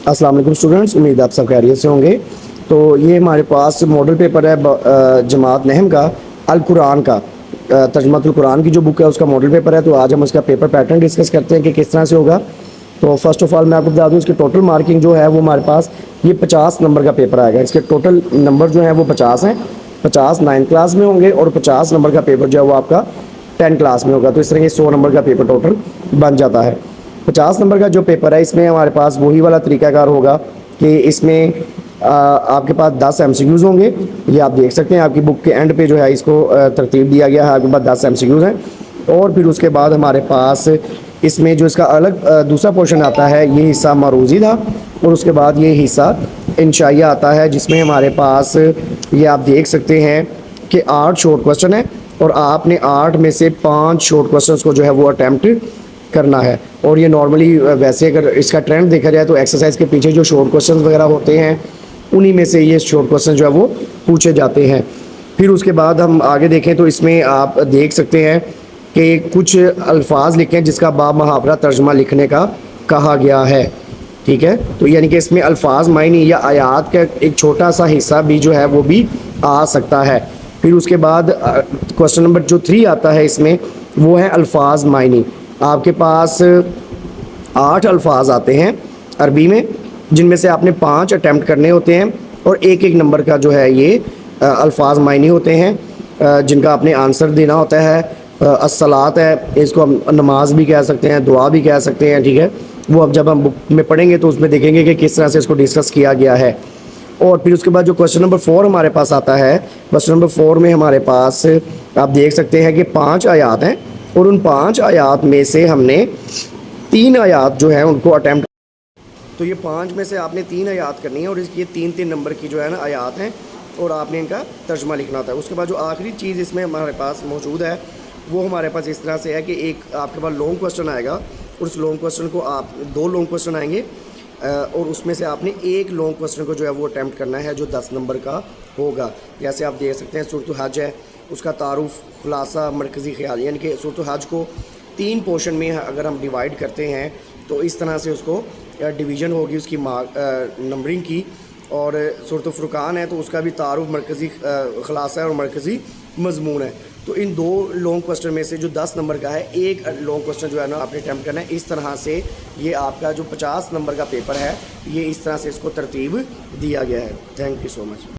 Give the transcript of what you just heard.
السلام علیکم اسٹوڈنٹس، امید آپ سب خیریت سے ہوں گے۔ تو یہ ہمارے پاس ماڈل پیپر ہے جماعت نہم کا القرآن کا ترجمۃ القرآن کی جو بک ہے اس کا ماڈل پیپر ہے۔ تو آج ہم اس کا پیپر پیٹرن ڈسکس کرتے ہیں کہ کس طرح سے ہوگا۔ تو فرسٹ آف آل میں آپ کو بتا دوں اس کی ٹوٹل مارکنگ جو ہے وہ ہمارے پاس یہ 50 نمبر کا پیپر آئے گا۔ اس کے ٹوٹل نمبر جو ہیں وہ 50 ہیں، 50 9 کلاس میں ہوں گے اور 50 نمبر کا پیپر جو ہے وہ آپ کا 10 کلاس میں ہوگا۔ تو اس طرح یہ 100 نمبر کا پیپر ٹوٹل بن جاتا ہے۔ 50 نمبر کا جو پیپر ہے اس میں ہمارے پاس وہی والا طریقہ کار ہوگا کہ اس میں آپ کے پاس 10 MCQs ہوں گے۔ یہ آپ دیکھ سکتے ہیں آپ کی بک کے اینڈ پہ جو ہے اس کو ترتیب دیا گیا ہے، آپ کے پاس 10 MCQs ہیں۔ اور پھر اس کے بعد ہمارے پاس اس میں جو اس کا الگ دوسرا پورشن آتا ہے، یہ حصہ معروضی تھا، اور اس کے بعد یہ حصہ انشائیہ آتا ہے جس میں ہمارے پاس یہ آپ دیکھ سکتے ہیں کہ 8 شارٹ کوسچن ہیں، اور آپ نے 8 میں سے 5 شارٹ کوسچنس کو جو ہے وہ اٹیمپٹ کرنا ہے۔ اور یہ نارملی ویسے اگر اس کا ٹرینڈ دیکھا جائے تو ایکسرسائز کے پیچھے جو شارٹ کوسچنز وغیرہ ہوتے ہیں انہی میں سے یہ شارٹ کوسچن جو ہے وہ پوچھے جاتے ہیں۔ پھر اس کے بعد ہم آگے دیکھیں تو اس میں آپ دیکھ سکتے ہیں کہ کچھ الفاظ لکھیں جس کا باب محاورہ ترجمہ لکھنے کا کہا گیا ہے، ٹھیک ہے۔ تو یعنی کہ اس میں الفاظ معنی یا آیات کا ایک چھوٹا سا حصہ بھی جو ہے وہ بھی آ سکتا ہے۔ پھر اس کے بعد کوسچن نمبر جو 3 آتا ہے اس میں وہ ہے الفاظ معنی۔ آپ کے پاس 8 الفاظ آتے ہیں عربی میں، جن میں سے آپ نے 5 اٹیمپٹ کرنے ہوتے ہیں، اور ایک نمبر کا جو ہے یہ الفاظ معنی ہوتے ہیں جن کا آپ نے آنسر دینا ہوتا ہے۔ الصلاۃ ہے، اس کو ہم نماز بھی کہہ سکتے ہیں، دعا بھی کہہ سکتے ہیں، ٹھیک ہے۔ وہ اب جب ہم بک میں پڑھیں گے تو اس میں دیکھیں گے کہ کس طرح سے اس کو ڈسکس کیا گیا ہے۔ اور پھر اس کے بعد جو کوسچن نمبر 4 ہمارے پاس آتا ہے، کوسچن نمبر 4 میں ہمارے پاس آپ دیکھ سکتے ہیں کہ 5 آیات ہیں، اور ان 5 آیات میں سے ہم نے 3 آیات جو ہیں ان کو اٹیمپٹ، تو یہ 5 میں سے آپ نے 3 آیات کرنی ہے، اور اس یہ 3 نمبر کی جو ہے نا آیات ہیں، اور آپ نے ان کا ترجمہ لکھنا ہوتا ہے۔ اس کے بعد جو آخری چیز اس میں ہمارے پاس موجود ہے وہ ہمارے پاس اس طرح سے ہے کہ ایک آپ کے پاس لانگ کوسچن آئے گا، اور اس لانگ کوسچن کو آپ 2 لانگ کوسچن آئیں گے، اور اس میں سے آپ نے ایک لانگ کوسچن کو جو ہے وہ اٹیمپٹ کرنا ہے جو 10 نمبر کا ہوگا۔ جیسے آپ دیکھ سکتے ہیں سورۃ الحج ہے، اس کا تعارف، خلاصہ، مرکزی خیال، یعنی کہ سورۃ الحج کو 3 پورشن میں اگر ہم ڈیوائڈ کرتے ہیں تو اس طرح سے اس کو ڈویژن ہوگی اس کی نمبرنگ کی۔ اور سورۃ الفرقان ہے تو اس کا بھی تعارف، مرکزی خلاصہ ہے اور مرکزی مضمون ہے۔ تو ان 2 لانگ کوسچن میں سے جو 10 نمبر کا ہے، ایک لانگ کوسچن جو ہے نا آپ نے اٹیمپٹ کرنا ہے۔ اس طرح سے یہ آپ کا جو 50 نمبر کا پیپر ہے یہ اس طرح سے اس کو ترتیب دیا گیا ہے۔ Thank you so much.